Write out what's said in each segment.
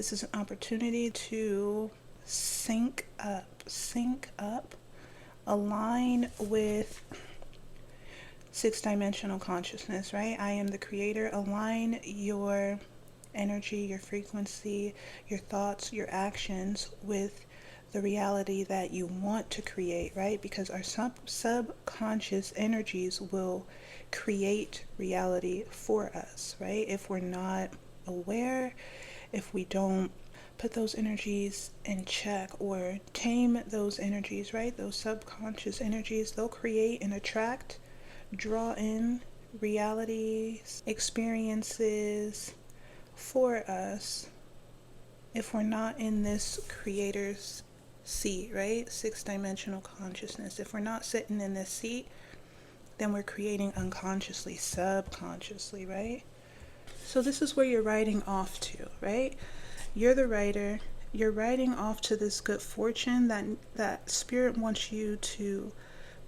This is an opportunity to sync up, align with six-dimensional consciousness, right? I am the creator. Align your energy, your frequency, your thoughts, your actions with the reality that you want to create, right? Because our subconscious energies will create reality for us, right? If we're not aware, if we don't put those energies in check or tame those energies, right? Those subconscious energies, they'll create and attract, draw in realities, experiences for us if we're not in this creator's seat, right? Six-dimensional consciousness. If we're not sitting in this seat, then we're creating unconsciously, subconsciously, right? So this is where you're riding off to, right? You're the writer. You're riding off to this good fortune that spirit wants you to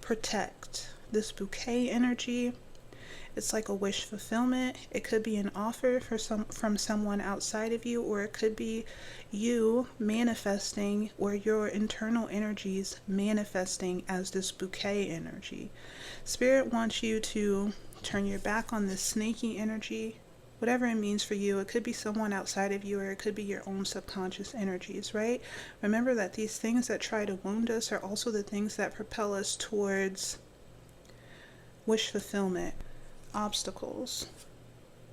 protect. This bouquet energy, it's like a wish fulfillment. It could be an offer from someone outside of you, or it could be you manifesting, or your internal energies manifesting as this bouquet energy. Spirit wants you to turn your back on this snaky energy, whatever it means for you. It could be someone outside of you, or it could be your own subconscious energies, right? Remember that these things that try to wound us are also the things that propel us towards wish fulfillment. Obstacles,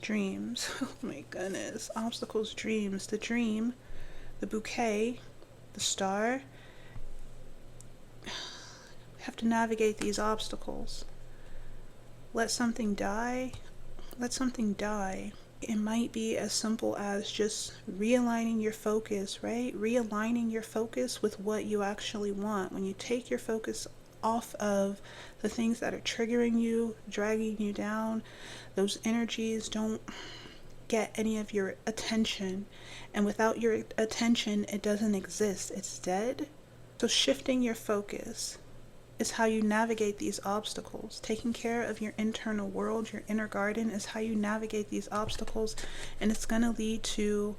dreams, oh my goodness, obstacles, dreams, the dream, the bouquet, the star. We have to navigate these obstacles. Let something die. Let something die. It might be as simple as just realigning your focus, right? Realigning your focus with what you actually want. When you take your focus off of the things that are triggering you, dragging you down, those energies don't get any of your attention. And without your attention, it doesn't exist. It's dead. So shifting your focus is how you navigate these obstacles. Taking care of your internal world, your inner garden, is how you navigate these obstacles. And it's going to lead to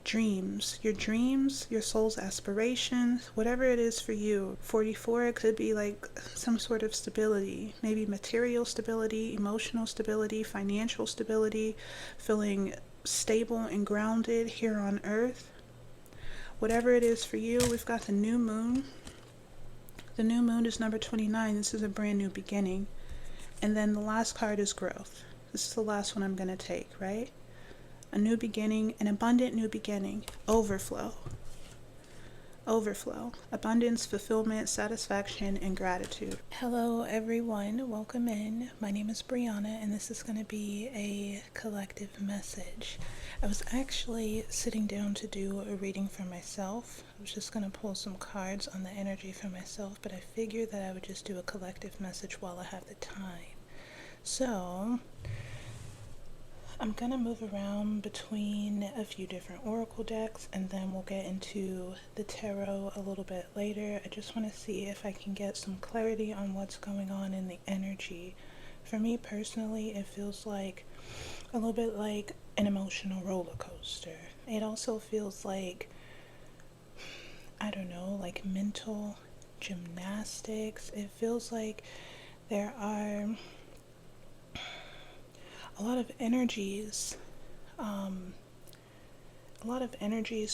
dreams, your soul's aspirations, whatever it is for you. 44, it could be like some sort of stability, maybe material stability, emotional stability, financial stability, feeling stable and grounded here on earth. Whatever it is for you, we've got the new moon. The new moon is number 29. This is a brand new beginning. And then the last card is growth. This is the last one I'm going to take, right? A new beginning, an abundant new beginning, overflow, abundance, fulfillment, satisfaction, and gratitude. Hello everyone, welcome in. My name is Brianna, and this is going to be a collective message. I was actually sitting down to do a reading for myself. I was just going to pull some cards on the energy for myself, but I figured that I would just do a collective message while I have the time. So I'm going to move around between a few different oracle decks, and then we'll get into the tarot a little bit later. I just want to see if I can get some clarity on what's going on in the energy. For me personally, it feels like a little bit like an emotional roller coaster. It also feels like, I don't know, like mental gymnastics. It feels like there are a lot of energies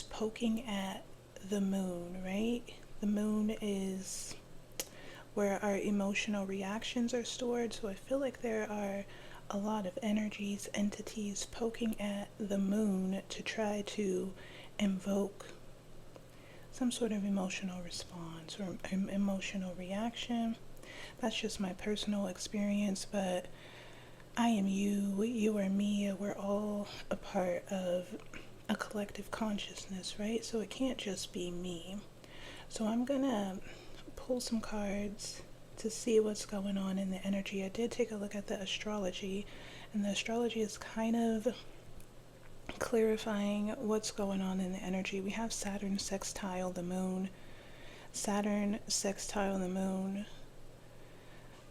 poking at the moon, right? The moon is where our emotional reactions are stored, so I feel like there are a lot of energies, entities poking at the moon to try to invoke some sort of emotional response or emotional reaction. That's just my personal experience, but I am you, you are me, we're all a part of a collective consciousness, right? So it can't just be me. So I'm gonna pull some cards to see what's going on in the energy. I did take a look at the astrology, and the astrology is kind of clarifying what's going on in the energy. We have Saturn sextile the moon.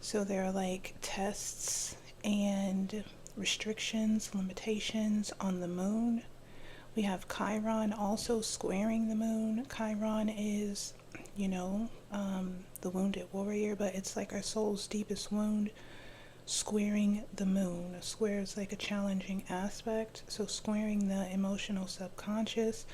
So there are like tests and restrictions, limitations on the moon. We have Chiron also squaring the moon. Chiron is, the wounded warrior, but it's like our soul's deepest wound squaring the moon. A square is like a challenging aspect, so squaring the emotional subconscious.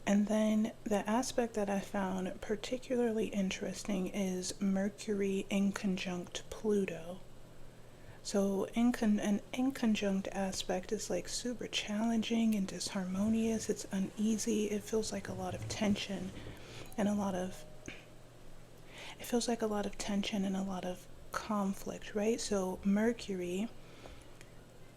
And then the aspect that I found particularly interesting is Mercury in conjunct Pluto. So an inconjunct aspect is like super challenging and disharmonious. It's uneasy. It feels like a lot of tension and a lot of conflict, right? So Mercury,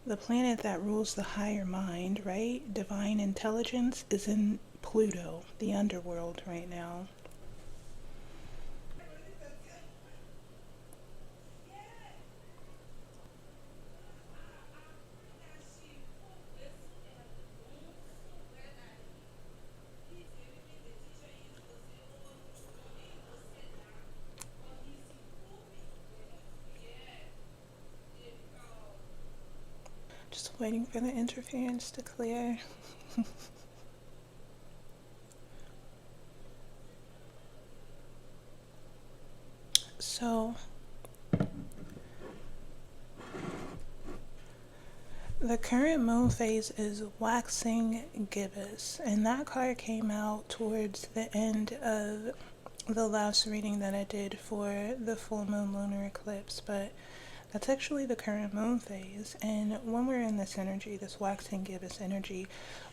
the planet that rules the higher mind, right? Divine intelligence is in Pluto, the underworld right now. Just waiting for the interference to clear. So, the current moon phase is waxing gibbous, and that card came out towards the end of the last reading that I did for the full moon lunar eclipse, but that's actually the current moon phase. And when we're in this energy, this waxing gibbous energy,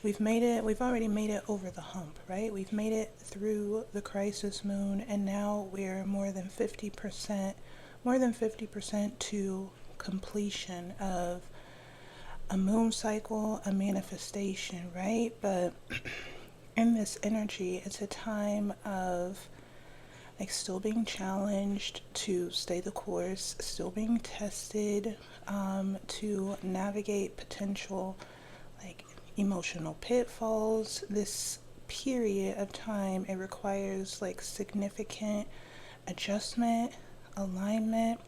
we've already made it over the hump, right? We've made it through the crisis moon, and now we're more than 50% to completion of a moon cycle, a manifestation, right? But in this energy, it's a time of like still being challenged to stay the course, still being tested to navigate potential like emotional pitfalls. This period of time, it requires like significant adjustment, alignment,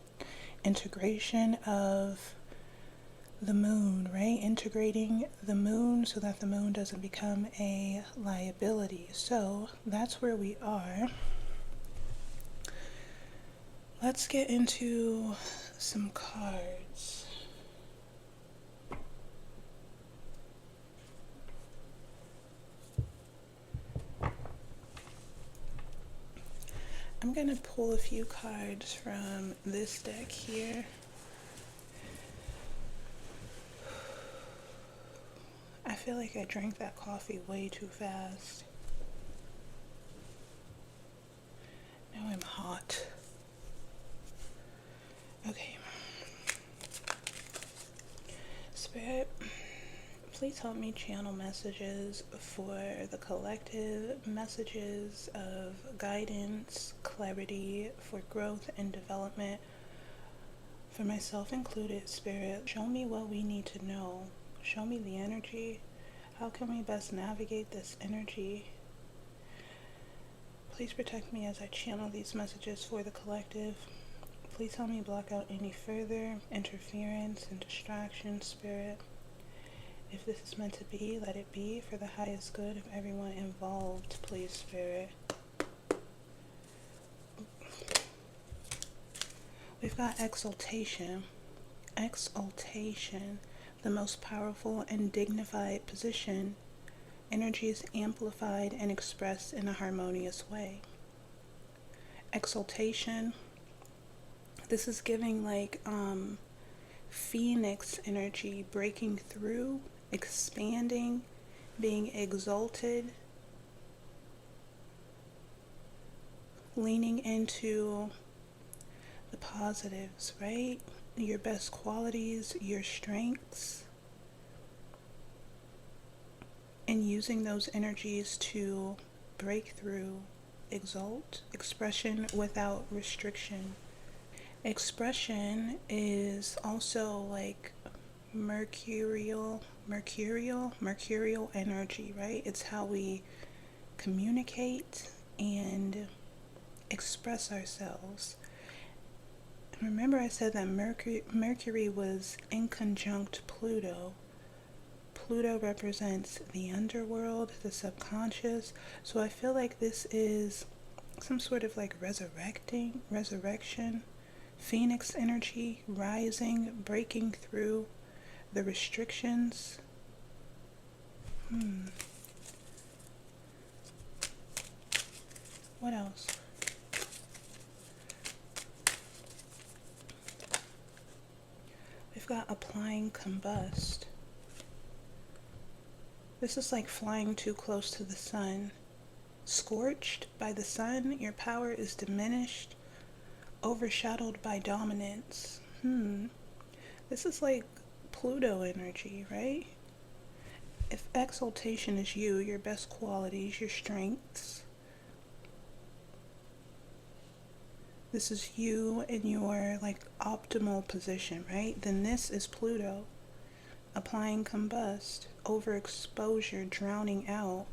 integration of the moon, right? Integrating the moon so that the moon doesn't become a liability. So that's where we are. Let's get into some cards. I'm going to pull a few cards from this deck here. I feel like I drank that coffee way too fast. Now I'm hot. Okay. Spirit, please help me channel messages for the collective, messages of guidance, clarity, for growth and development, for myself included. Spirit, show me what we need to know. Show me the energy. How can we best navigate this energy? Please protect me as I channel these messages for the collective. Please help me block out any further interference and distraction, Spirit. If this is meant to be, let it be for the highest good of everyone involved, please, Spirit. We've got exaltation. Exaltation, the most powerful and dignified position. Energy is amplified and expressed in a harmonious way. Exaltation, this is giving like phoenix energy, breaking through, expanding, being exalted, leaning into the positives, right? Your best qualities, your strengths, and using those energies to break through, exalt, expression without restriction. Expression is also like mercurial energy, right? It's how we communicate and express ourselves. Remember I said that Mercury was in conjunct Pluto. Pluto represents the underworld, the subconscious. So I feel like this is some sort of like resurrection, phoenix energy, rising, breaking through the restrictions. What else? We've got applying combust. This is like flying too close to the sun. Scorched by the sun, your power is diminished, overshadowed by dominance. This is like Pluto energy, right? If exaltation is you, your best qualities, your strengths, this is you in your like optimal position, right? Then this is Pluto. Applying combust, overexposure, drowning out,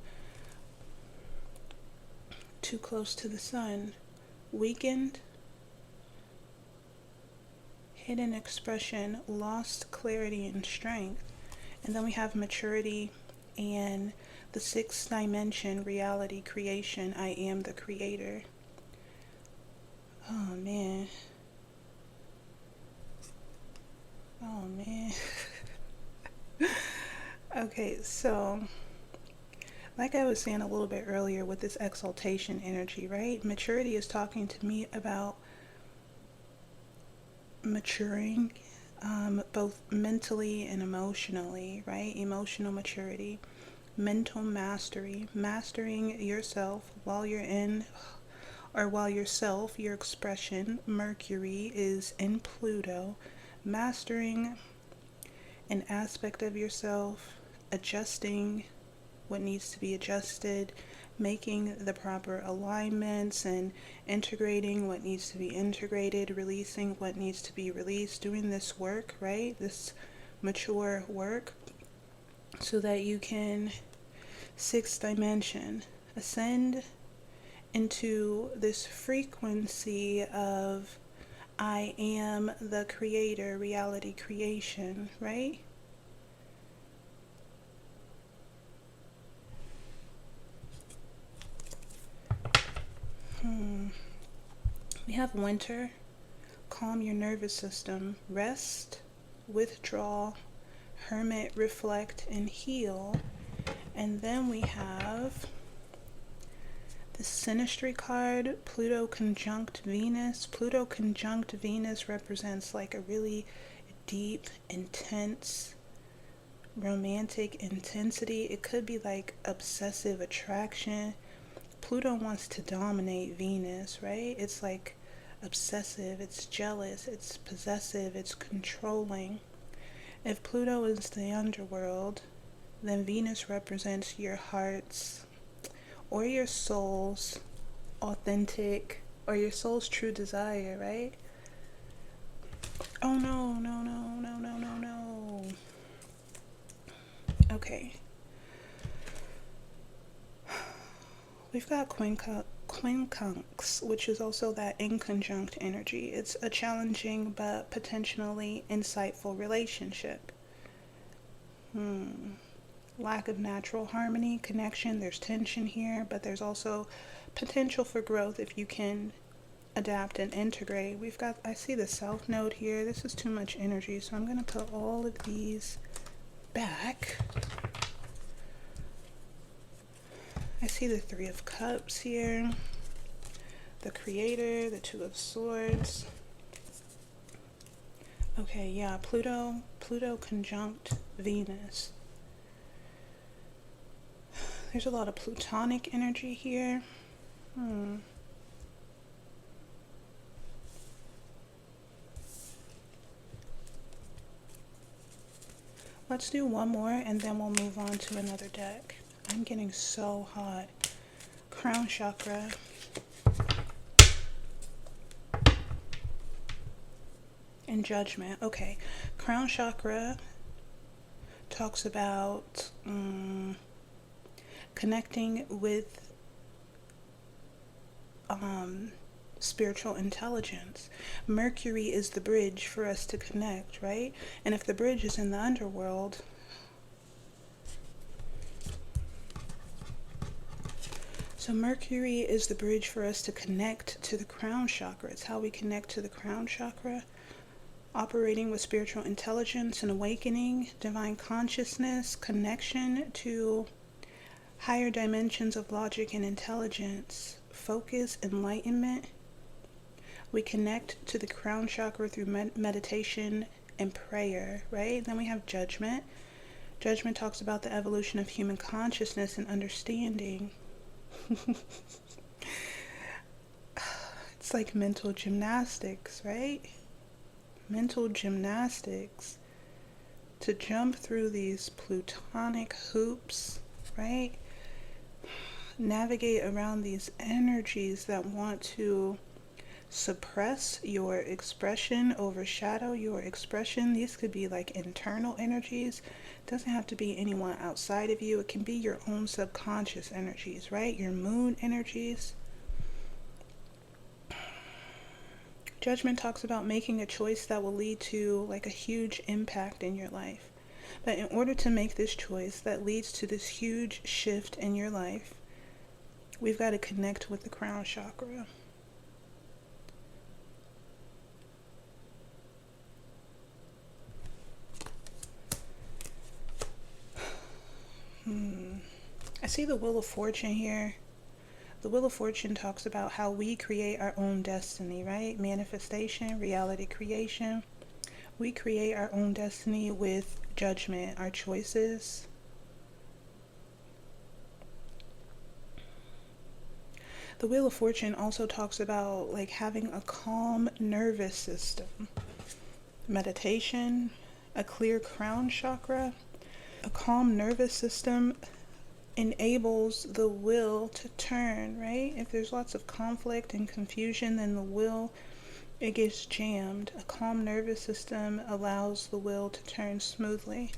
too close to the sun, weakened, hidden expression, lost clarity and strength. And then we have maturity and the sixth dimension, reality, creation. I am the creator. Oh man. Oh man. Okay, so like I was saying a little bit earlier with this exaltation energy, right? Maturity is talking to me about maturing, both mentally and emotionally, right? Emotional maturity, mental mastery, mastering yourself while you're in, or while yourself, your expression. Mercury is in Pluto, mastering an aspect of yourself, adjusting what needs to be adjusted, making the proper alignments and integrating what needs to be integrated, releasing what needs to be released, doing this work, right? This mature work so that you can, sixth dimension, ascend into this frequency of I am the creator, reality creation, right? We have winter, calm your nervous system, rest, withdraw, hermit, reflect, and heal. And then we have the Sinistry card, Pluto conjunct Venus. Pluto conjunct Venus represents like a really deep, intense, romantic intensity. It could be like obsessive attraction. Pluto wants to dominate Venus, right? It's like obsessive, it's jealous, it's possessive, it's controlling. If Pluto is the underworld, then Venus represents your heart's or your soul's authentic or your soul's true desire, right? Oh no, no, no, no, no, no, no. Okay. We've got quincunx, which is also that inconjunct energy. It's a challenging but potentially insightful relationship. Lack of natural harmony, connection, there's tension here, but there's also potential for growth if you can adapt and integrate. We've got, I see the South Node here. This is too much energy, so I'm going to put all of these back. I see the Three of Cups here, the Creator, the Two of Swords. Okay, yeah, Pluto conjunct Venus. There's a lot of Plutonic energy here. Let's do one more and then we'll move on to another deck. I'm getting so hot. Crown chakra. And judgment. Okay. Crown chakra talks about connecting with spiritual intelligence. Mercury is the bridge for us to connect, right? And if the bridge is in the underworld, So Mercury is the bridge for us to connect to the crown chakra. It's how we connect to the crown chakra, operating with spiritual intelligence and awakening, divine consciousness, connection to higher dimensions of logic and intelligence, focus, enlightenment. We connect to the crown chakra through meditation and prayer, right? Then we have judgment. Judgment talks about the evolution of human consciousness and understanding. It's like mental gymnastics, right? Mental gymnastics to jump through these plutonic hoops, right? Navigate around these energies that want to suppress your expression, overshadow your expression. These could be like internal energies. It doesn't have to be anyone outside of you. It can be your own subconscious energies, right? Your moon energies. Judgment talks about making a choice that will lead to like a huge impact in your life. But in order to make this choice that leads to this huge shift in your life, we've got to connect with the crown chakra. I see the Wheel of Fortune here. The Wheel of Fortune talks about how we create our own destiny, right? Manifestation, reality creation. We create our own destiny with judgment, our choices. The Wheel of Fortune also talks about like having a calm nervous system, meditation, a clear crown chakra. A calm nervous system enables the will to turn, right? If there's lots of conflict and confusion, then the will, it gets jammed. A calm nervous system allows the will to turn smoothly.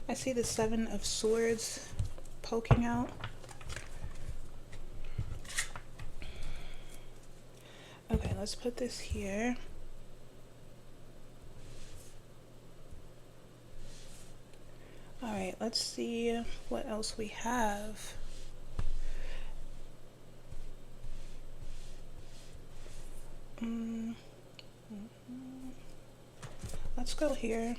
I see the Seven of Swords poking out. Okay, let's put this here. Alright, let's see what else we have. Let's go here.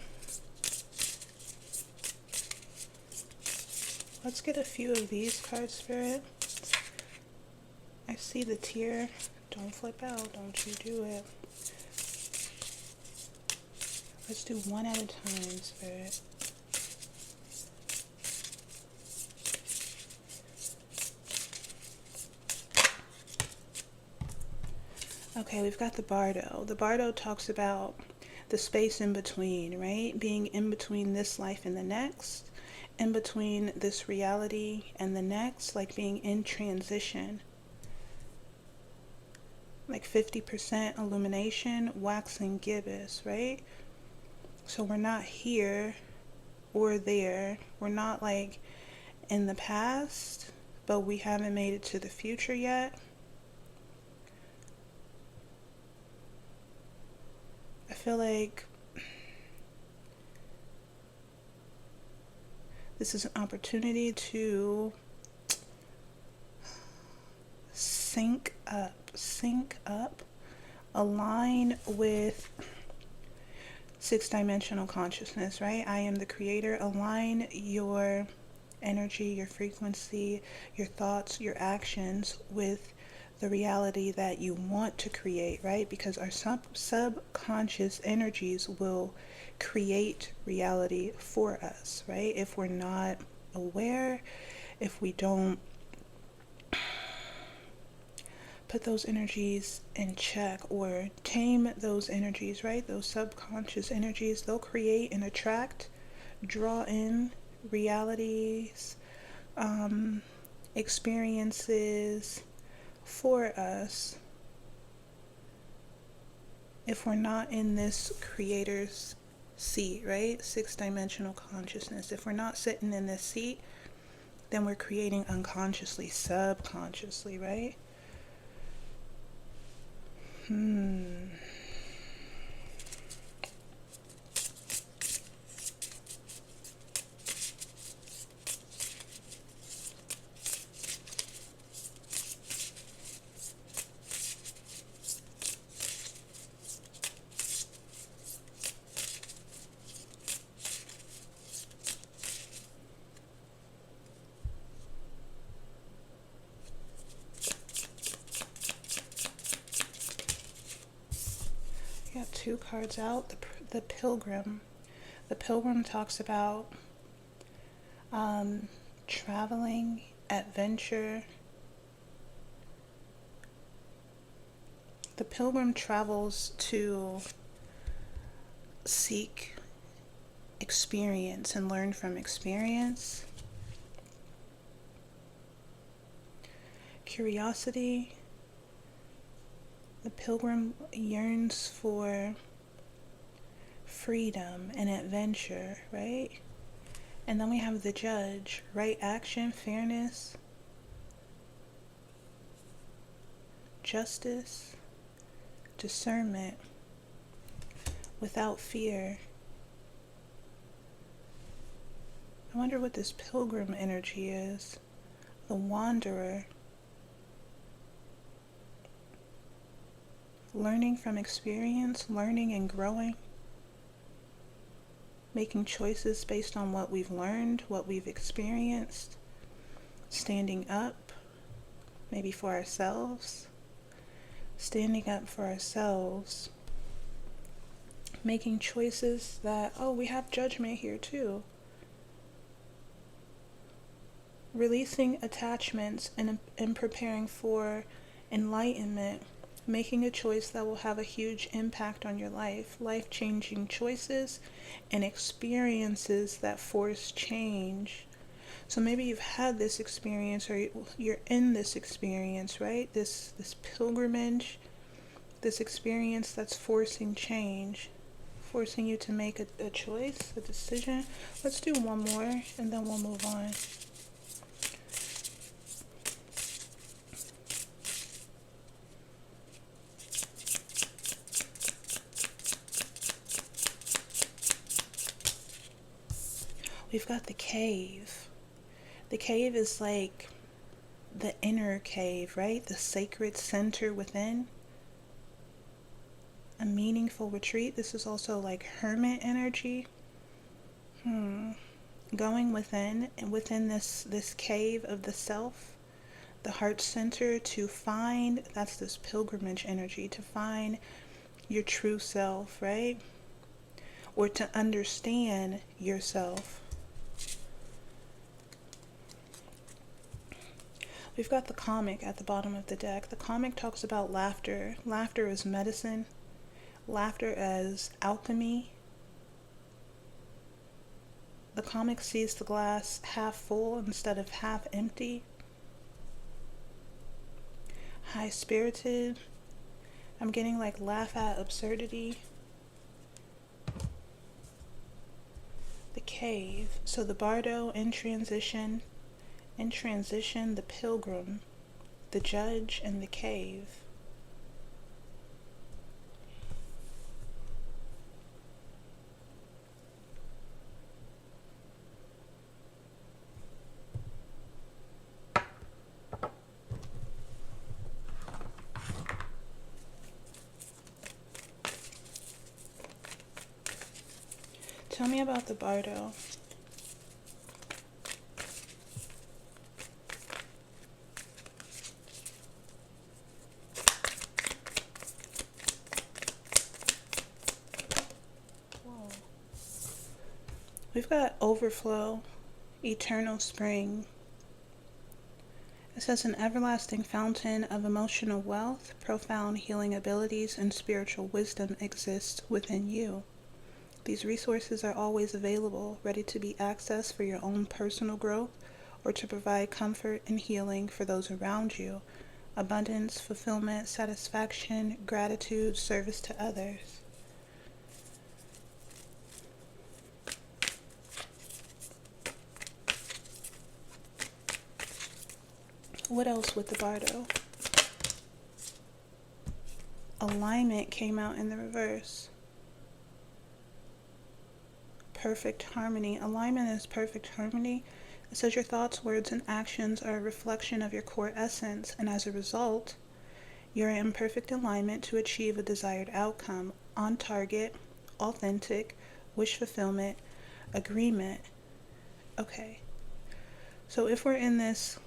Let's get a few of these cards, Spirit. I see the tear. Don't flip out. Don't you do it. Let's do one at a time, Spirit. Okay, we've got the Bardo. The Bardo talks about the space in between, right? Being in between this life and the next, in between this reality and the next, like being in transition. Like 50% illumination, waxing gibbous, right? So we're not here or there. We're not like in the past, but we haven't made it to the future yet. I feel like this is an opportunity to sync up, align with six-dimensional consciousness, right? I am the creator. Align your energy, your frequency, your thoughts, your actions with the reality that you want to create, right? Because our subconscious energies will create reality for us, right? If we're not aware, if we don't put those energies in check or tame those energies, right? Those subconscious energies, they'll create and attract, draw in realities, experiences for us if we're not in this creator's seat, right? Six-dimensional consciousness. If we're not sitting in this seat, then we're creating unconsciously, subconsciously, right? 2 cards out. The Pilgrim. The Pilgrim talks about traveling, adventure. The Pilgrim travels to seek experience and learn from experience. Curiosity. The Pilgrim yearns for freedom and adventure, right? And then we have the Judge, right action, fairness, justice, discernment, without fear. I wonder what this Pilgrim energy is. The Wanderer. Learning from experience, learning and growing. Making choices based on what we've learned, what we've experienced. Standing up, maybe for ourselves. Standing up for ourselves. Making choices that, we have judgment here too. Releasing attachments and preparing for enlightenment. Making a choice that will have a huge impact on your life. Life-changing choices and experiences that force change. So maybe you've had this experience, or you're in this experience, right? This pilgrimage, this experience that's forcing change, forcing you to make a choice, a decision. Let's do one more and then we'll move on. We've got the Cave. The cave is like the inner cave, right? The sacred center within. A meaningful retreat. This is also like hermit energy. Going within, and within this cave of the self, the heart center, to find, that's this pilgrimage energy, to find your true self, right? Or to understand yourself. We've got the comic at the bottom of the deck. The comic talks about laughter. Laughter as medicine. Laughter as alchemy. The comic sees the glass half full instead of half empty. High-spirited. I'm getting like laugh at absurdity. The Cave. So the Bardo in transition. In transition, the Pilgrim, the Judge, and the Cave. Tell me about the Bardo. We've got overflow, eternal spring. It says an everlasting fountain of emotional wealth, profound healing abilities, and spiritual wisdom exists within you. These resources are always available, ready to be accessed for your own personal growth or to provide comfort and healing for those around you. Abundance, fulfillment, satisfaction, gratitude, service to others. What else with the Bardo? Alignment came out in the reverse. Perfect harmony. Alignment is perfect harmony. It says your thoughts, words, and actions are a reflection of your core essence, and as a result, you're in perfect alignment to achieve a desired outcome, on target, authentic, wish fulfillment, agreement. Okay. So if we're in this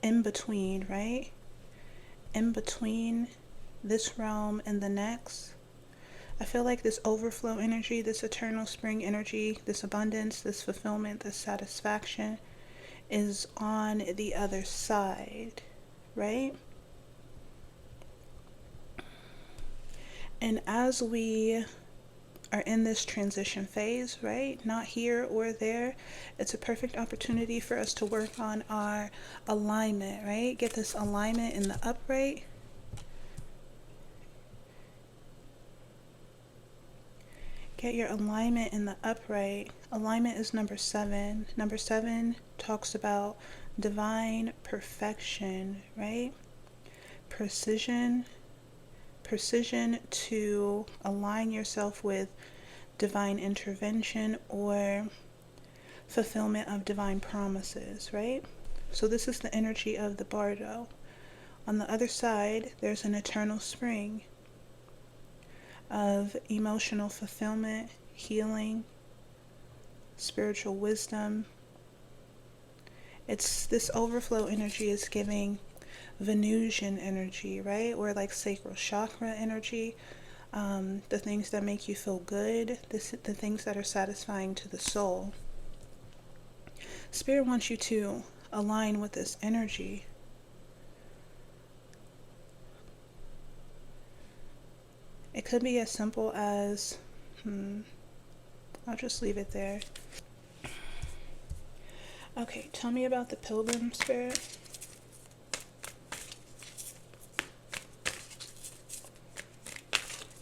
in between, right? In between this realm and the next, I feel like this overflow energy, this eternal spring energy, this abundance, this fulfillment, this satisfaction is on the other side, right? And as we are in this transition phase, right? Not here or there. It's a perfect opportunity for us to work on our alignment, right? Get this alignment in the upright. Get your alignment in the upright. Alignment is number 7. Number 7 talks about divine perfection, right? Precision to align yourself with divine intervention or fulfillment of divine promises, right? So this is the energy of the Bardo. On the other side, there's an eternal spring of emotional fulfillment, healing, spiritual wisdom. It's this overflow energy is giving Venusian energy, right? Or like sacral chakra energy. The things that make you feel good, the things that are satisfying to the soul. Spirit wants you to align with this energy. It could be as simple as, I'll just leave it there. Okay, tell me about the pilgrim, Spirit.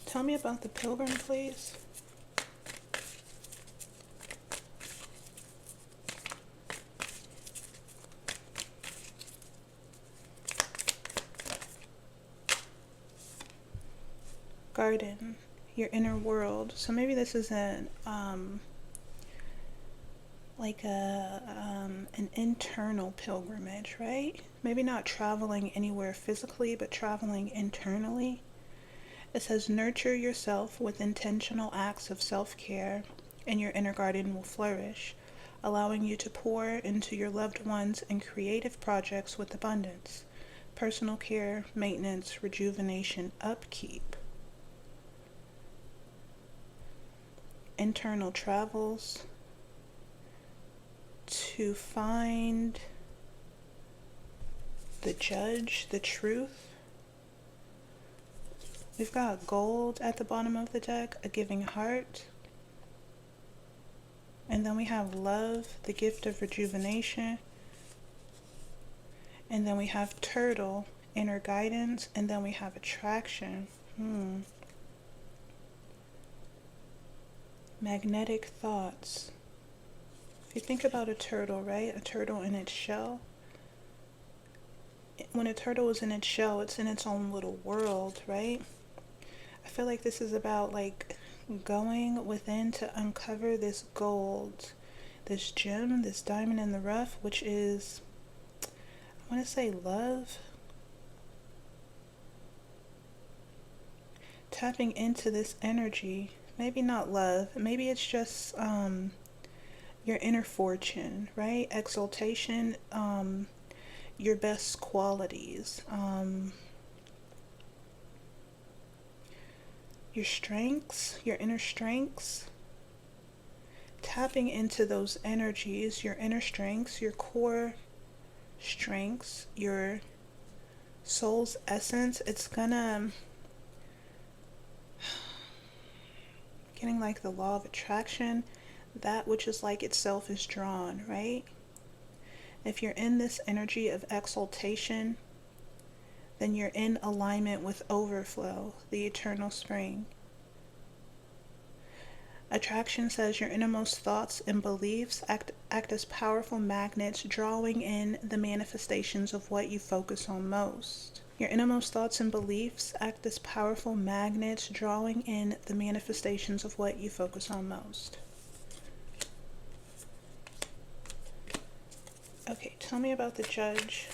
Tell me about the pilgrim, please. Garden, your inner world. So maybe this is an internal pilgrimage, right? Maybe not traveling anywhere physically, but traveling internally. It says, nurture yourself with intentional acts of self-care, and your inner garden will flourish, allowing you to pour into your loved ones and creative projects with abundance. Personal care, maintenance, rejuvenation, upkeep. Internal travels to find the judge, the truth. We've got gold at the bottom of the deck, a giving heart. And then we have love, the gift of rejuvenation. And then we have turtle, inner guidance. And then we have attraction. Magnetic thoughts. If you think about a turtle, right? A turtle in its shell. When a turtle is in its shell, it's in its own little world, right? I feel like this is about like going within to uncover this gold, this gem, this diamond in the rough, which is, I want to say love. Tapping into this energy. Maybe not love. Maybe it's just your inner fortune, right? Exaltation, your best qualities, your strengths, your inner strengths. Tapping into those energies, your inner strengths, your core strengths, your soul's essence. It's gonna getting like the law of attraction, that which is like itself is drawn, right? If you're in this energy of exaltation, then you're in alignment with overflow, the eternal spring. Attraction says your innermost thoughts and beliefs act as powerful magnets, drawing in the manifestations of what you focus on most. Your innermost thoughts and beliefs act as powerful magnets, drawing in the manifestations of what you focus on most. Okay, tell me about the judge.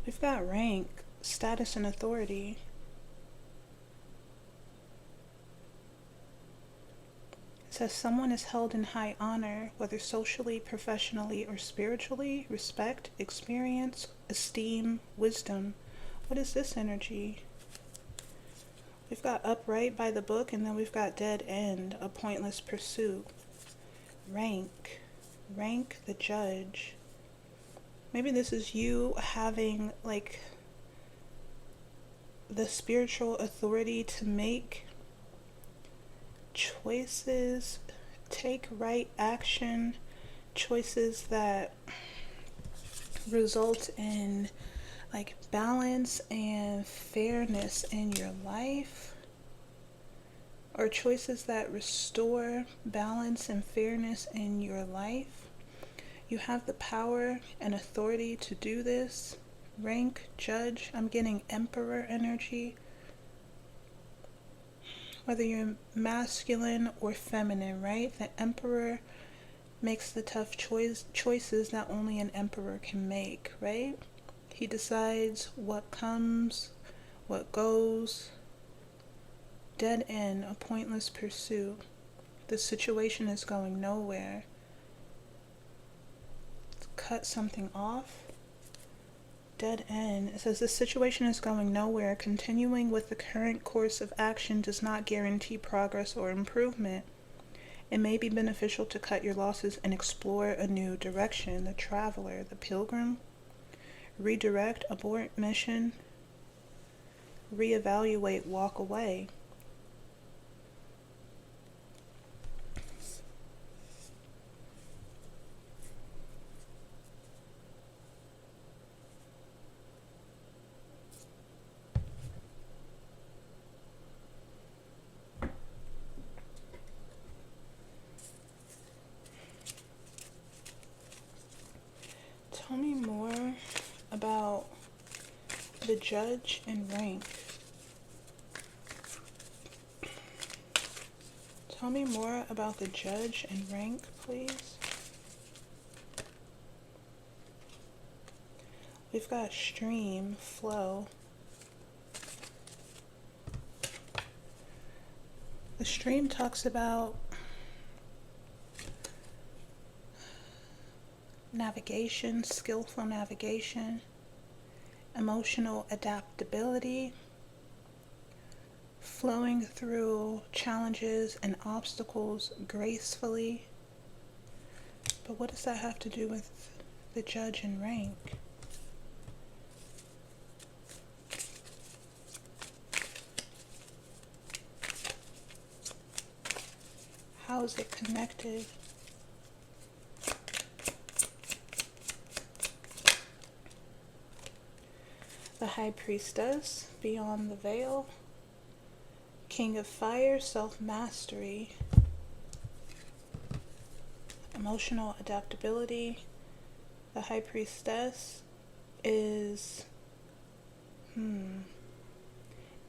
We've got rank, status, and authority. says someone is held in high honor, whether socially, professionally, or spiritually. Respect, experience, esteem, wisdom. What is this energy? We've got upright by the book, and then we've got dead end, a pointless pursuit. Rank the judge. Maybe this is you having like the spiritual authority to make choices, take right action, choices that result in like balance and fairness in your life, or choices that restore balance and fairness in your life. You have the power and authority to do this. Rank, judge. I'm getting emperor energy. Whether you're masculine or feminine, right? The emperor makes the tough choices that only an emperor can make, right? He decides what comes, what goes. Dead end, a pointless pursuit. The situation is going nowhere. Cut something off. Dead end. It says the situation is going nowhere. Continuing with the current course of action does not guarantee progress or improvement. It may be beneficial to cut your losses and explore a new direction. The traveler, the pilgrim. Redirect, abort mission. Reevaluate, walk away. Tell me more about the judge and rank. Tell me more about the judge and rank, please. We've got stream, flow. The stream talks about navigation, skillful navigation, emotional adaptability, flowing through challenges and obstacles gracefully. But what does that have to do with the judge and rank? How is it connected? The High Priestess, beyond the veil. King of Fire, self-mastery. Emotional adaptability. The High Priestess is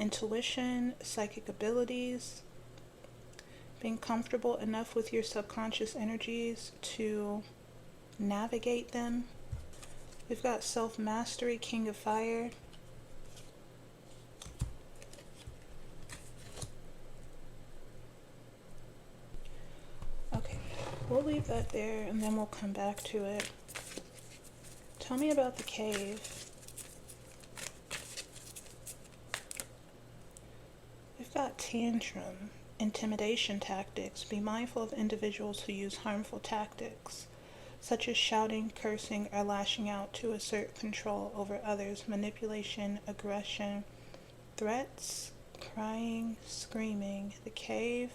intuition, psychic abilities, being comfortable enough with your subconscious energies to navigate them. We've got self-mastery, King of Fire. Okay, we'll leave that there and then we'll come back to it. Tell me about the cave. We've got tantrum, intimidation tactics. Be mindful of individuals who use harmful tactics, such as shouting, cursing, or lashing out to assert control over others. Manipulation, aggression, threats, crying, screaming. The cave.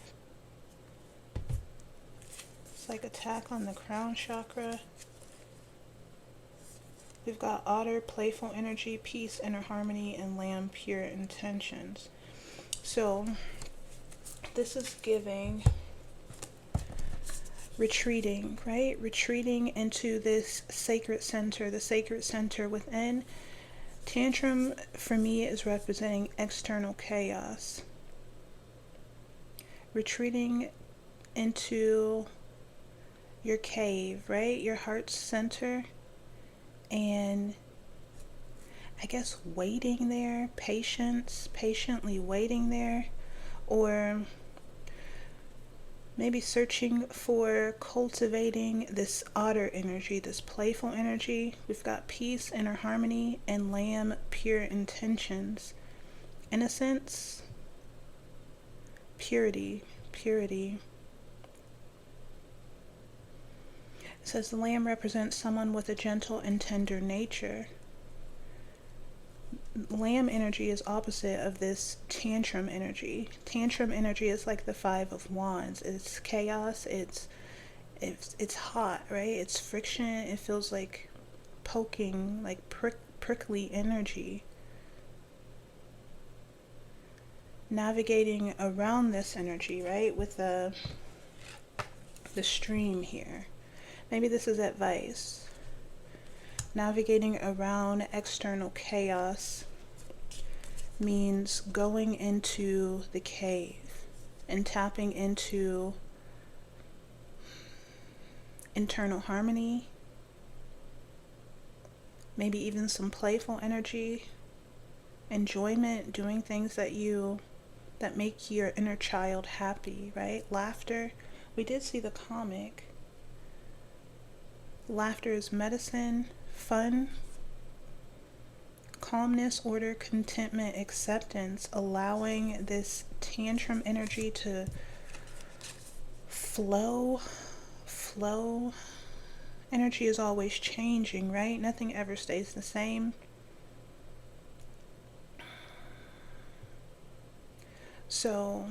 It's like attack on the crown chakra. We've got otter, playful energy, peace, inner harmony, and lamb, pure intentions. So this is giving retreating, right? Retreating into this sacred center, the sacred center within. Tantrum for me is representing external chaos. Retreating into your cave, right? Your heart center. And I guess waiting there, patiently waiting there, or Maybe searching for cultivating this otter energy, this playful energy. We've got peace, inner harmony, and lamb, pure intentions. Innocence, purity, purity. It says the lamb represents someone with a gentle and tender nature. Lamb energy is opposite of this tantrum energy. Tantrum energy is like the Five of Wands. It's chaos. It's hot, right? It's friction. It feels like poking, like prickly energy. Navigating around this energy, right, with the stream here. Maybe this is advice. Navigating around external chaos means going into the cave and tapping into internal harmony, maybe even some playful energy, enjoyment, doing things that make your inner child happy, right? Laughter. We did see the comic. Laughter is medicine, fun, calmness, order, contentment, acceptance, allowing this tantrum energy to flow. Energy is always changing, right? Nothing ever stays the same. So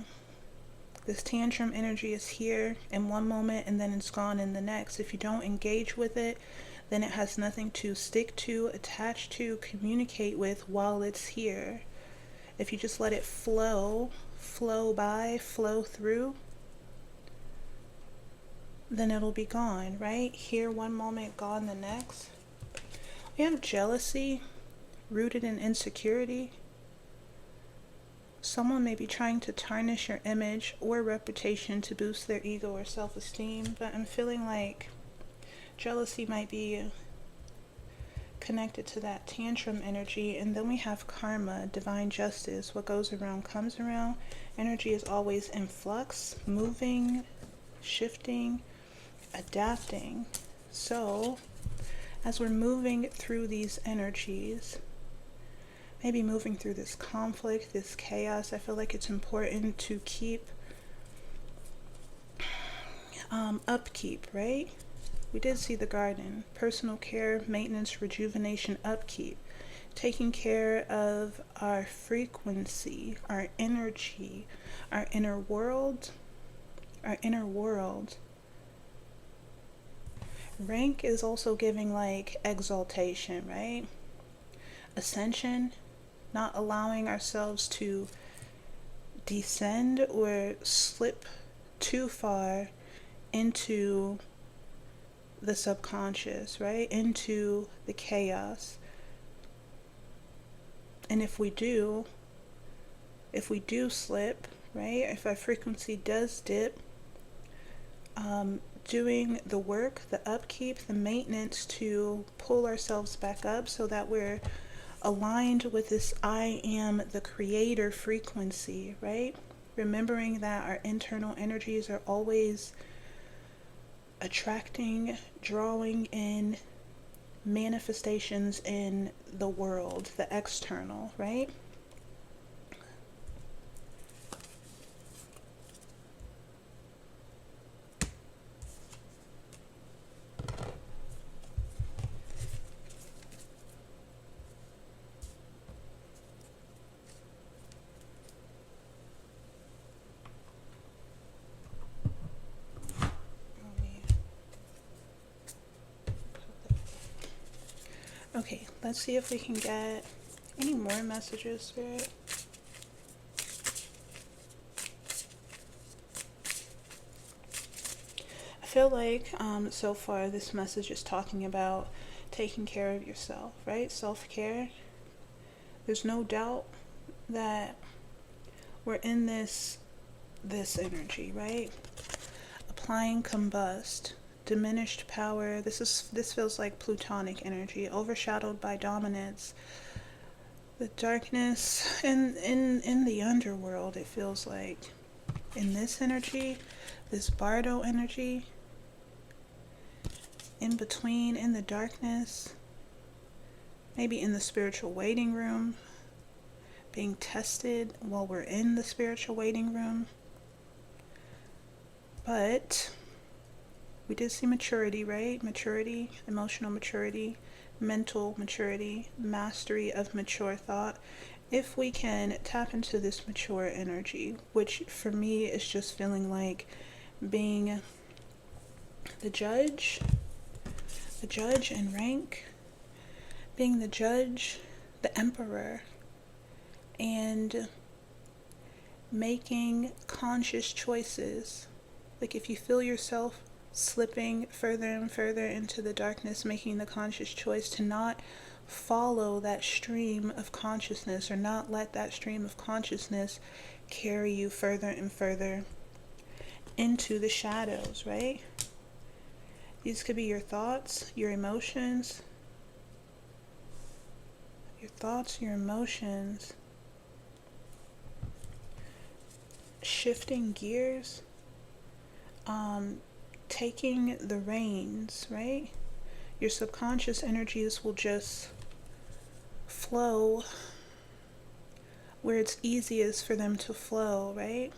this tantrum energy is here in one moment and then it's gone in the next. If you don't engage with it, then it has nothing to stick to, attach to, communicate with while it's here. If you just let it flow by, flow through, then it'll be gone, right? Here one moment, gone the next. We have jealousy rooted in insecurity. Someone may be trying to tarnish your image or reputation to boost their ego or self-esteem, but I'm feeling like jealousy might be connected to that tantrum energy. And then we have karma, divine justice. What goes around comes around. Energy is always in flux, moving, shifting, adapting. So as we're moving through these energies, maybe moving through this conflict, this chaos, I feel like it's important to keep upkeep, right? We did see the garden. Personal care, maintenance, rejuvenation, upkeep. Taking care of our frequency, our energy, our inner world, Rank is also giving like exaltation, right? Ascension, not allowing ourselves to descend or slip too far into the subconscious, right? Into the chaos. And if we do slip, right? If our frequency does dip, doing the work, the upkeep, the maintenance to pull ourselves back up so that we're aligned with this I am the creator frequency, right? Remembering that our internal energies are always attracting, drawing in manifestations in the world, the external, right? Okay, let's see if we can get any more messages, Spirit. I feel like so far this message is talking about taking care of yourself, right? Self-care. There's no doubt that we're in this energy, right? Applying combust, diminished power. This feels like plutonic energy, overshadowed by dominance. The darkness in the underworld, it feels like. in this energy, this Bardo energy, in between, in the darkness, maybe in the spiritual waiting room, being tested while we're in the spiritual waiting room. But we did see maturity, right? Maturity, emotional maturity, mental maturity, mastery of mature thought. If we can tap into this mature energy, which for me is just feeling like being the judge in rank, being the judge, the emperor, and making conscious choices. Like if you feel yourself slipping further and further into the darkness, making the conscious choice to not follow that stream of consciousness, or not let that stream of consciousness carry you further and further into the shadows, right? These could be your thoughts, your emotions, your emotions, shifting gears, taking the reins, right? Your subconscious energies will just flow where it's easiest for them to flow, right?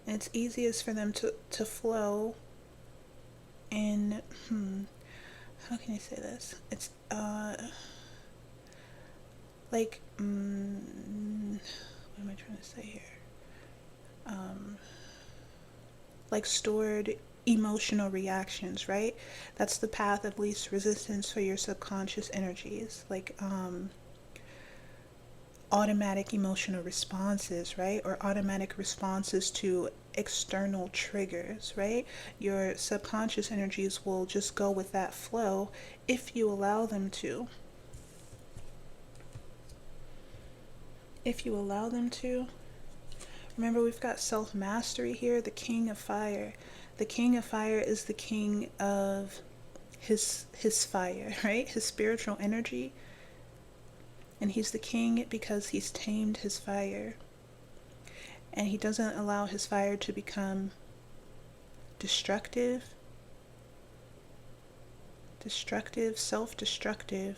And it's easiest for them to flow in, how can I say this? It's, like, what am I trying to say here? Like stored emotional reactions, right? That's the path of least resistance for your subconscious energies. Like, automatic emotional responses, right? Or automatic responses to external triggers, right? Your subconscious energies will just go with that flow if you allow them to. If you allow them to. Remember, we've got self-mastery here, the king of fire. The king of fire is the king of his fire, right? His spiritual energy. And he's the king because he's tamed his fire. And he doesn't allow his fire to become destructive, self-destructive.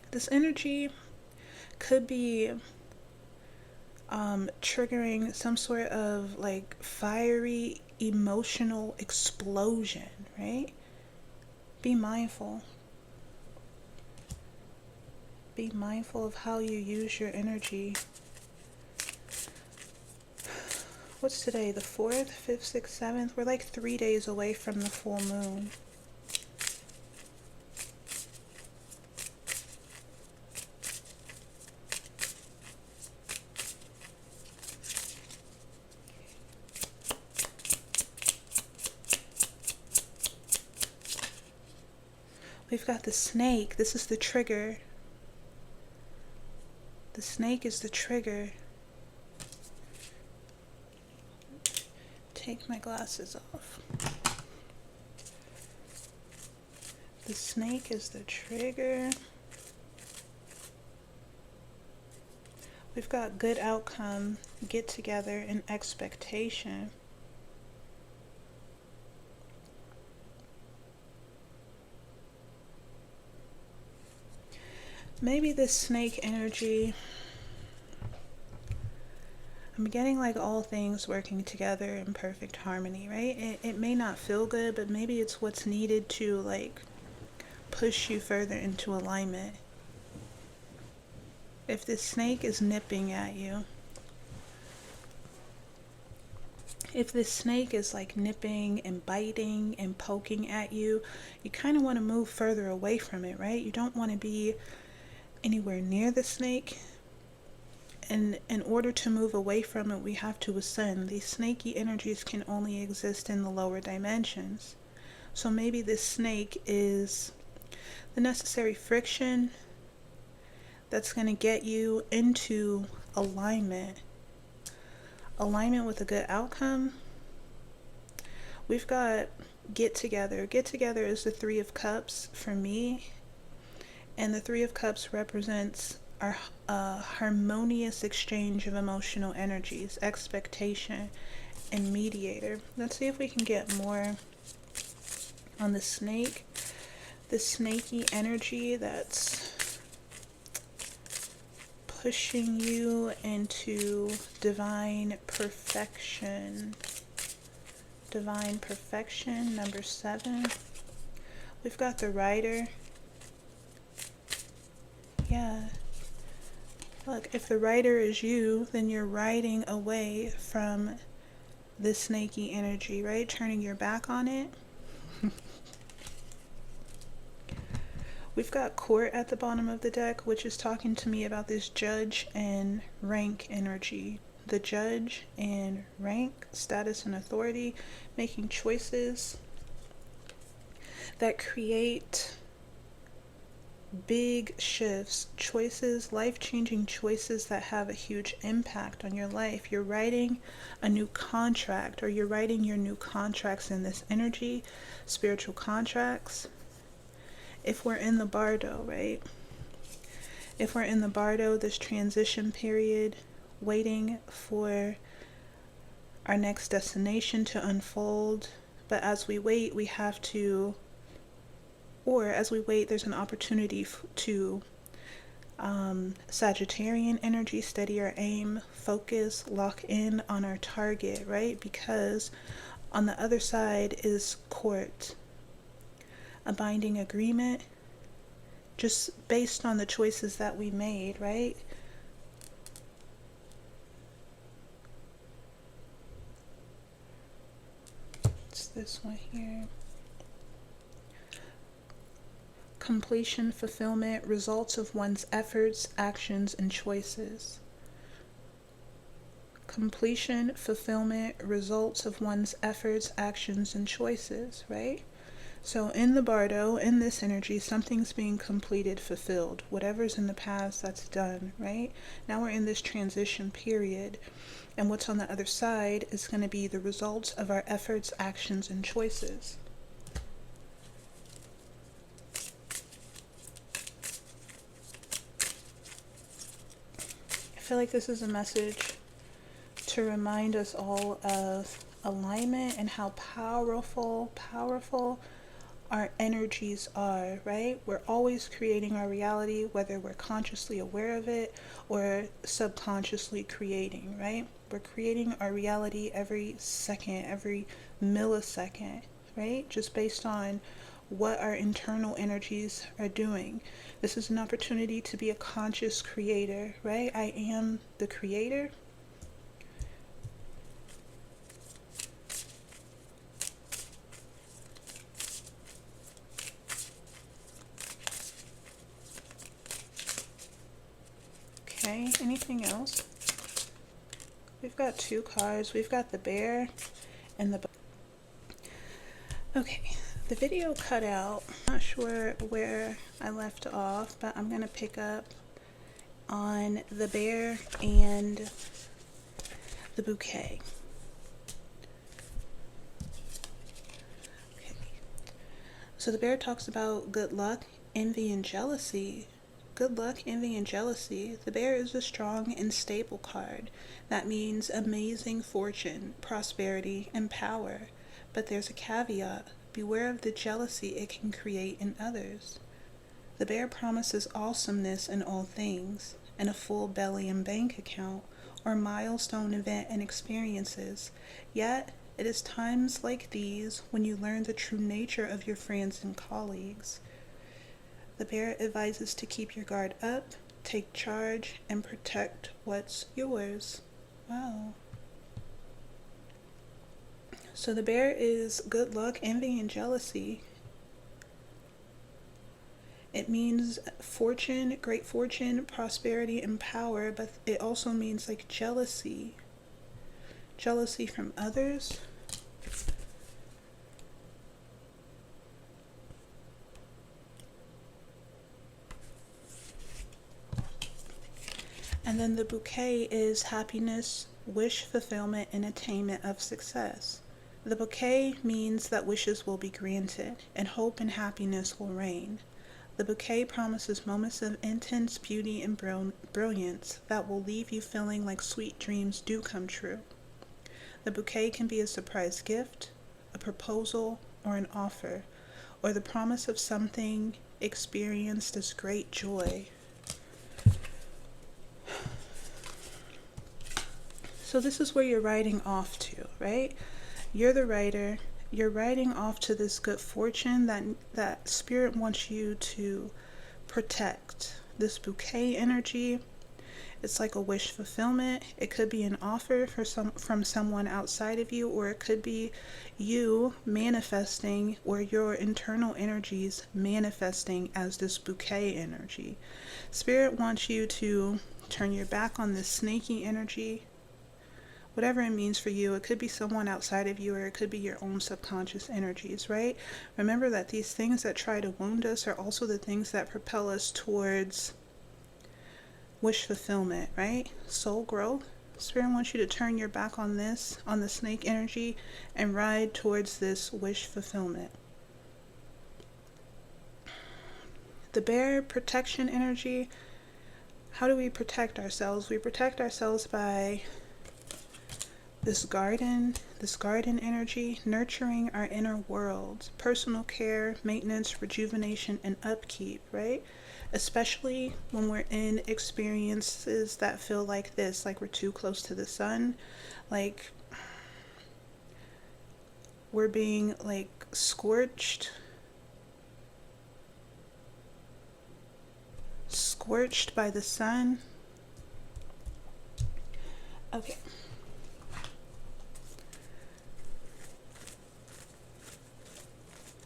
This energy could be triggering some sort of like fiery emotional explosion, right? Be mindful. Be mindful of how you use your energy. What's today? The 4th, 5th, 6th, 7th? We're like 3 days away from the full moon. We've got the snake. This is the trigger. The snake is the trigger. Take my glasses off. The snake is the trigger. We've got good outcome, get together, and expectation. Maybe this snake energy, I'm getting like all things working together in perfect harmony, right? It may not feel good, but maybe it's what's needed to like push you further into alignment. If this snake is nipping at you, if this snake is like nipping and biting and poking at you, you kind of want to move further away from it, right? You don't want to be anywhere near the snake. And in order to move away from it, we have to ascend. These snaky energies can only exist in the lower dimensions. So maybe this snake is the necessary friction that's going to get you into alignment with a good outcome. We've got get together. Get together is the 3 of Cups for me. And the 3 of Cups represents are a harmonious exchange of emotional energies, expectation, and mediator. Let's see if we can get more on the snake. The snaky energy that's pushing you into divine perfection. Divine perfection, number 7. We've got the rider. Yeah. Look, if the rider is you, then you're riding away from this snaky energy, right? Turning your back on it. We've got court at the bottom of the deck, which is talking to me about this judge and rank energy. The judge and rank, status and authority, making choices that create big shifts, choices, life-changing choices that have a huge impact on your life. You're writing a new contract, or you're writing your new contracts in this energy, spiritual contracts. If we're in the Bardo, right? If we're in the Bardo, this transition period, waiting for our next destination to unfold. But as we wait, we have to, or as we wait, there's an opportunity to Sagittarian energy, steady our aim, focus, lock in on our target, right? Because on the other side is court, a binding agreement, just based on the choices that we made, right? It's this one here. Completion, fulfillment, results of one's efforts, actions, and choices. Completion, fulfillment, results of one's efforts, actions, and choices, right? So in the Bardo, in this energy, something's being completed, fulfilled. Whatever's in the past, that's done, right? Now we're in this transition period, and what's on the other side is going to be the results of our efforts, actions, and choices. I feel like this is a message to remind us all of alignment and how powerful our energies are, right? We're always creating our reality, whether we're consciously aware of it or subconsciously creating, right? We're creating our reality every second, every millisecond, right? Just based on what our internal energies are doing. This is an opportunity to be a conscious creator, right? I am the creator. Okay, anything else? We've got 2 cards. We've got the bear and the... Okay, the video cut out. I'm not sure where I left off, but I'm going to pick up on the bear and the bouquet. Okay. So the bear talks about good luck, envy, and jealousy. Good luck, envy, and jealousy. The bear is a strong and stable card. That means amazing fortune, prosperity, and power. But there's a caveat. Beware of the jealousy it can create in others. The bear promises awesomeness in all things, and a full belly and bank account, or milestone event and experiences. Yet, it is times like these when you learn the true nature of your friends and colleagues. The bear advises to keep your guard up, take charge, and protect what's yours. Wow. So the bear is good luck, envy, and jealousy. It means fortune, great fortune, prosperity, and power, but it also means like jealousy. Jealousy from others. And then the bouquet is happiness, wish fulfillment, and attainment of success. The bouquet means that wishes will be granted, and hope and happiness will reign. The bouquet promises moments of intense beauty and brilliance that will leave you feeling like sweet dreams do come true. The bouquet can be a surprise gift, a proposal, or an offer, or the promise of something experienced as great joy. So this is where you're riding off to, right? You're the writer. You're riding off to this good fortune that Spirit wants you to protect. This bouquet energy, it's like a wish fulfillment. It could be an offer from someone outside of you, or it could be you manifesting, or your internal energies manifesting as this bouquet energy. Spirit wants you to turn your back on this snaky energy. Whatever it means for you, it could be someone outside of you, or it could be your own subconscious energies, right? Remember that these things that try to wound us are also the things that propel us towards wish fulfillment, right? Soul growth. Spirit wants you to turn your back on this, on the snake energy, and ride towards this wish fulfillment. The bear protection energy. How do we protect ourselves? We protect ourselves by this garden energy, nurturing our inner world, personal care, maintenance, rejuvenation, and upkeep, right? Especially when we're in experiences that feel like this, like we're too close to the sun, like we're being like scorched by the sun. Okay.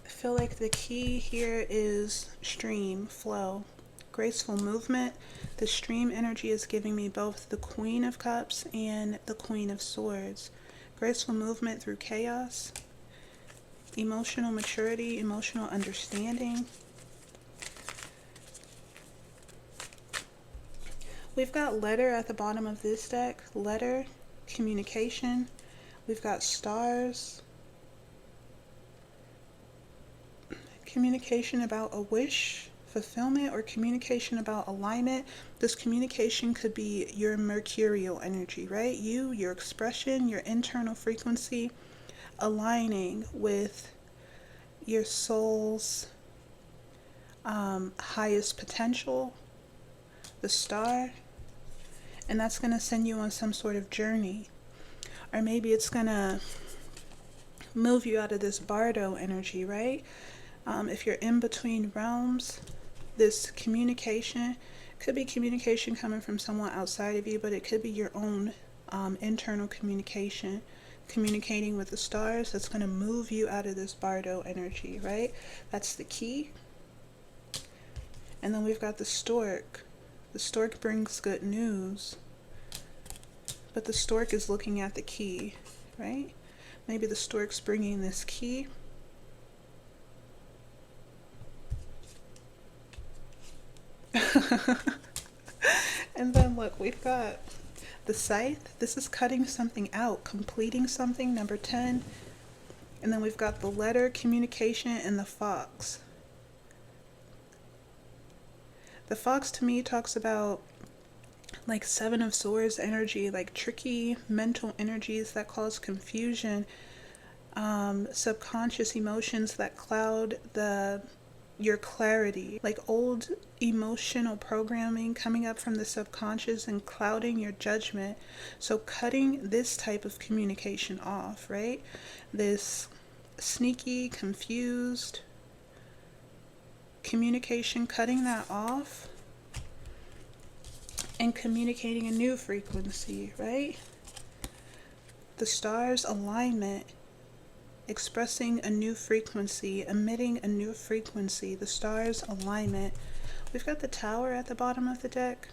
I feel like the key here is stream, flow, graceful movement. The stream energy is giving me both the Queen of Cups and the Queen of Swords. Graceful movement through chaos, emotional maturity, emotional understanding. We've got letter at the bottom of this deck. Letter, communication. We've got stars. Communication about a wish, fulfillment, or communication about alignment. This communication could be your mercurial energy, right? Your expression, your internal frequency, aligning with your soul's highest potential, the star. And that's going to send you on some sort of journey. Or maybe it's going to move you out of this Bardo energy, right? If you're in between realms, this communication could be communication coming from someone outside of you, but it could be your own internal communication, communicating with the stars. That's going to move you out of this Bardo energy, right? That's the key. And then we've got the stork. The stork brings good news, but the stork is looking at the key, right? Maybe the stork's bringing this key. And then look, we've got the scythe. This is cutting something out, completing something, number 10. And then we've got the letter, communication, and the fox. The fox to me talks about like Seven of Swords energy, like tricky mental energies that cause confusion, subconscious emotions that cloud your clarity, like old emotional programming coming up from the subconscious and clouding your judgment. So cutting this type of communication off, right? This sneaky, confused communication, cutting that off and communicating a new frequency, right? The stars alignment, expressing a new frequency, emitting a new frequency, the stars alignment. We've got the tower at the bottom of the deck.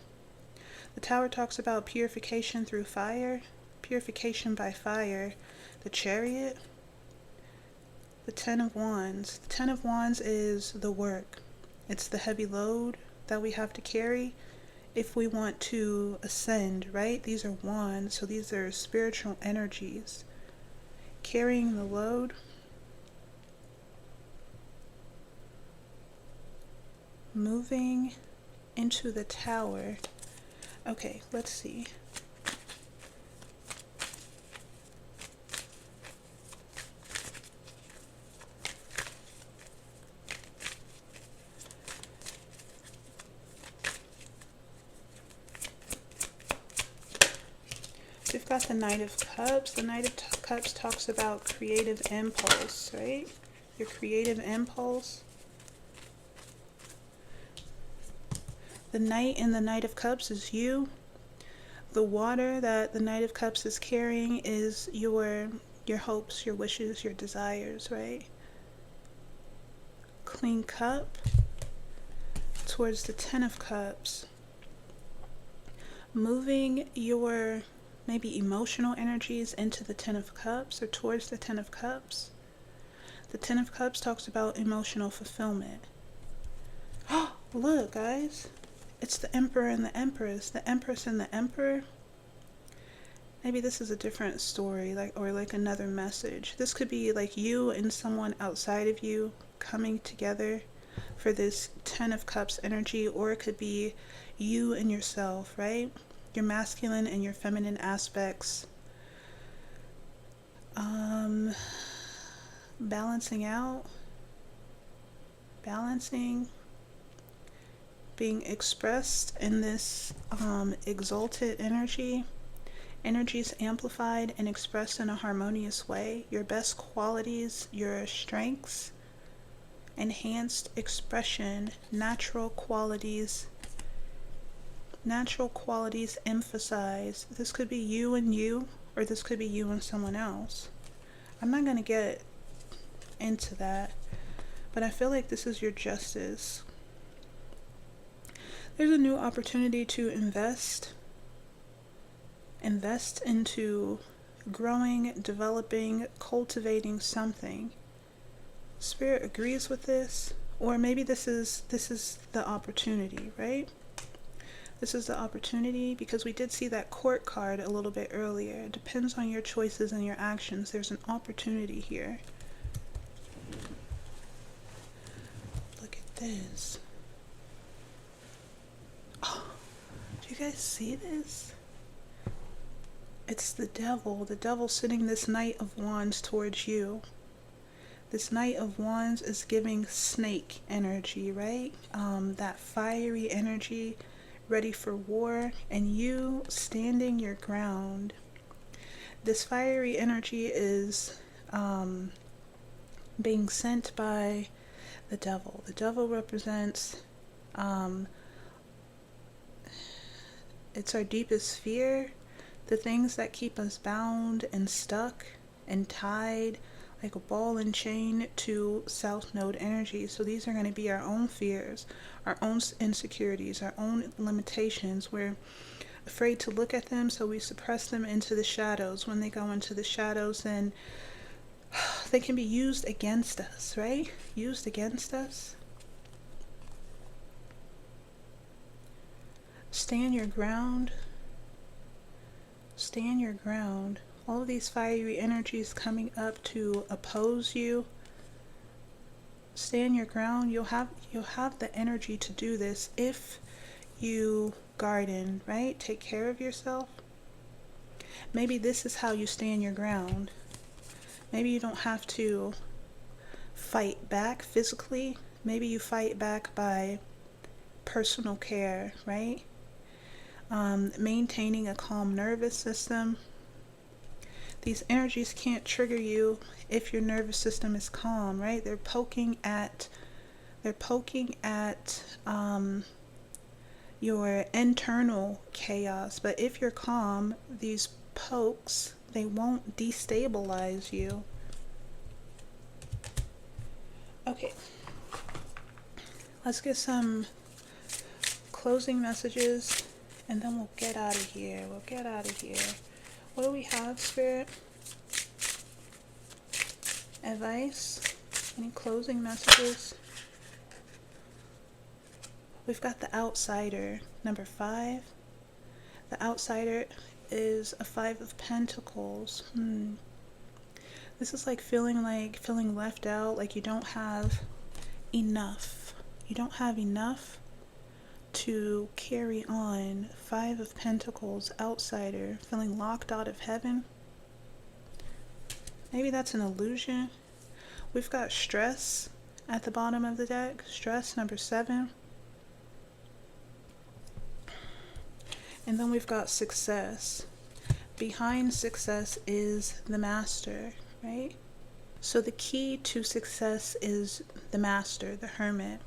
The tower talks about purification through fire, purification by fire. The chariot, the 10 of wands. The 10 of wands is the work. It's the heavy load that we have to carry if we want to ascend, right? These are wands, so these are spiritual energies. Carrying the load. moving into the Tower. Okay, let's see. We've got the Knight of Cups. The Knight of Cups talks about creative impulse, right? Your creative impulse. The Knight in the Knight of Cups is you. The water that the Knight of Cups is carrying is your hopes, your wishes, your desires, right? Clean cup towards the Ten of Cups. Moving your maybe emotional energies into the Ten of Cups or towards the Ten of Cups. The Ten of Cups talks about emotional fulfillment. Oh, look, guys. It's the Emperor and the Empress. The Empress and the Emperor. Maybe this is a different story, or another message. This could be like you and someone outside of you coming together for this Ten of Cups energy, or it could be you and yourself, right? Your masculine and your feminine aspects. Balancing out. Balancing. Being expressed in this exalted energy. Energies amplified and expressed in a harmonious way. Your best qualities, your strengths, enhanced expression, natural qualities emphasized. This could be you and you, or this could be you and someone else. I'm not going to get into that, but I feel like this is your justice. There's a new opportunity to invest into growing, developing, cultivating something. Spirit agrees with this, or maybe this is the opportunity, right? This is the opportunity, because we did see that Court card a little bit earlier. It depends on your choices and your actions. There's an opportunity here. Look at this. Oh, do you guys see this? It's the devil sitting this Knight of Wands towards you. This Knight of Wands is giving snake energy, right? That fiery energy, ready for war, and you standing your ground. This fiery energy is being sent by the devil. The devil represents it's our deepest fear, the things that keep us bound and stuck and tied like a ball and chain to South Node energy. So these are going to be our own fears, our own insecurities, our own limitations. We're afraid to look at them, so we suppress them into the shadows. When they go into the shadows, then they can be used against us, right? Used against us. Stand your ground. Stand your ground. All of these fiery energies coming up to oppose you. Stand your ground. You'll have the energy to do this if you garden, right? Take care of yourself. Maybe this is how you stand your ground. Maybe you don't have to fight back physically. Maybe you fight back by personal care, right? Maintaining a calm nervous system. These energies can't trigger you if your nervous system is calm, right? They're poking at your internal chaos. But if you're calm, these pokes, they won't destabilize you. Okay. Let's get some closing messages, and then we'll get out of here. What do we have, Spirit? Advice? Any closing messages? We've got the Outsider, number 5. The Outsider is a 5 of Pentacles. This is like feeling left out, like you don't have enough. You don't have enough to carry on. Five of Pentacles, outsider, feeling locked out of heaven. Maybe that's an illusion. We've got stress at the bottom of the deck. Stress, number 7. And then we've got success. Behind success is the master, right? So the key to success is the master, the hermit.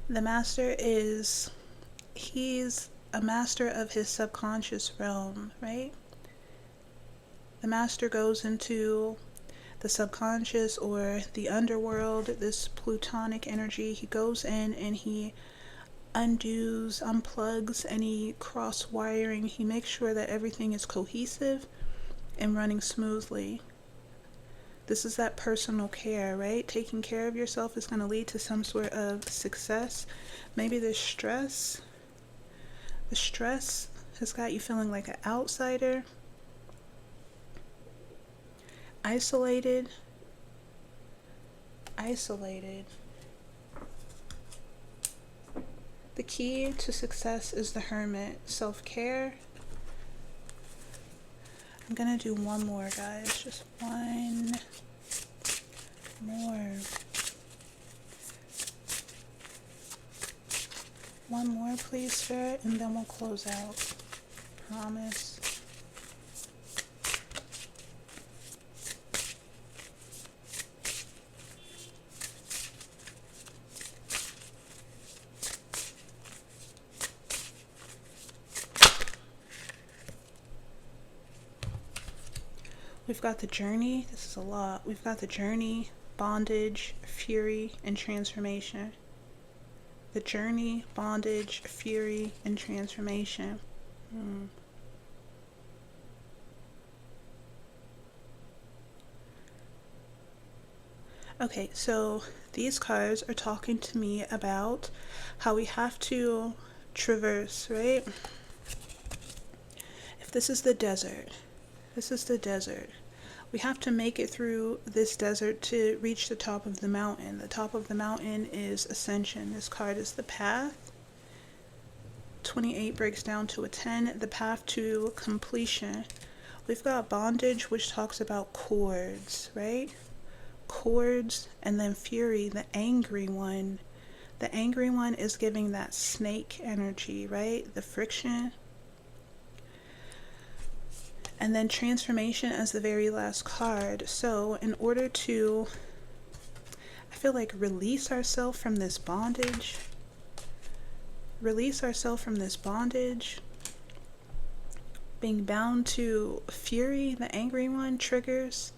The master is, he's a master of his subconscious realm, right? The master goes into the subconscious or the underworld, this plutonic energy. He goes in and he undoes, unplugs any cross wiring. He makes sure that everything is cohesive and running smoothly. This is that personal care, right? Taking care of yourself is going to lead to some sort of success. Maybe the stress has got you feeling like an outsider, isolated. The key to success is the hermit, self-care. I'm gonna do one more, guys, just one more. One more, please, Spirit, and then we'll close out. Promise. We've got the journey. This is a lot. We've got the journey, bondage, fury, and transformation. The journey, bondage, fury, and transformation. Okay, so these cards are talking to me about how we have to traverse, right? If this is the desert, we have to make it through this desert to reach the top of the mountain. The top of the mountain is ascension. This card is the path. 28 breaks down to a 10, the path to completion. We've got bondage, which talks about cords, right? Cords, and then fury, the angry one. The angry one is giving that snake energy, right? The friction. And then transformation as the very last card. So in order to, I feel like, release ourselves from this bondage, being bound to fury, the angry one, triggers,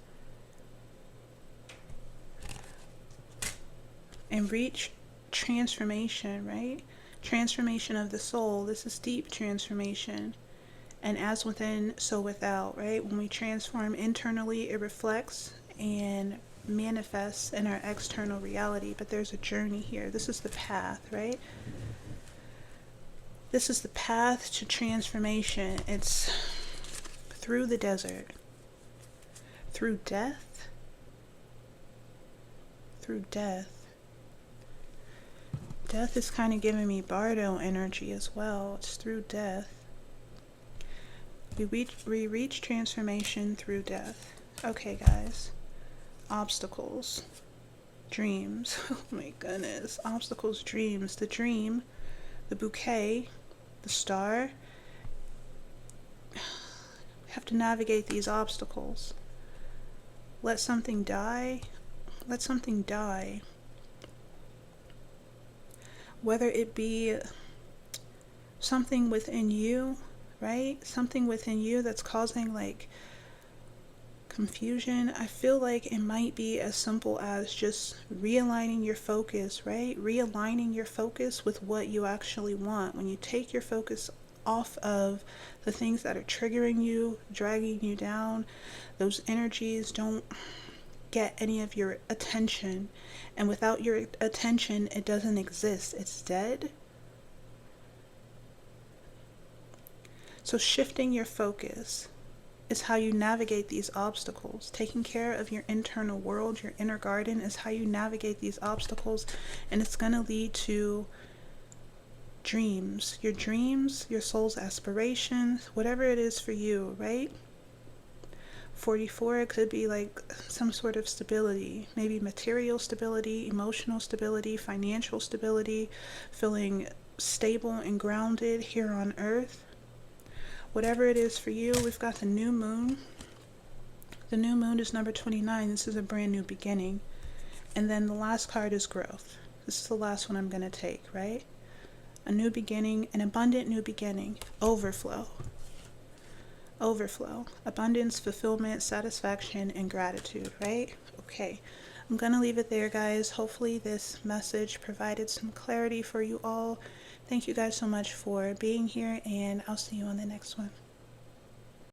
and reach transformation, right? Transformation of the soul. This is deep transformation. And as within, so without, right? When we transform internally, it reflects and manifests in our external reality. But there's a journey here. This is the path, right? This is the path to transformation. It's through the desert, through death, Death is kind of giving me Bardo energy as well. It's through death. We reach transformation through death. Okay, guys. Obstacles. Dreams. Oh my goodness. Obstacles, dreams. The dream, the bouquet, the star. We have to navigate these obstacles. Let something die. Let something die. Whether it be something within you, right? Something within you that's causing like confusion. I feel like it might be as simple as just realigning your focus, right? Realigning your focus with what you actually want. When you take your focus off of the things that are triggering you, dragging you down, those energies don't get any of your attention. And without your attention, it doesn't exist. It's dead. So shifting your focus is how you navigate these obstacles. Taking care of your internal world, your inner garden, is how you navigate these obstacles, and it's going to lead to dreams, your soul's aspirations, whatever it is for you, right? 44, it could be like some sort of stability, maybe material stability, emotional stability, financial stability, feeling stable and grounded here on earth. Whatever it is for you, we've got the new moon. The new moon is number 29. This is a brand new beginning. And then the last card is growth. This is the last one I'm going to take, right? A new beginning, an abundant new beginning, overflow. Overflow, abundance, fulfillment, satisfaction, and gratitude, right? Okay, I'm going to leave it there, guys. Hopefully this message provided some clarity for you all. Thank you guys so much for being here, and I'll see you on the next one.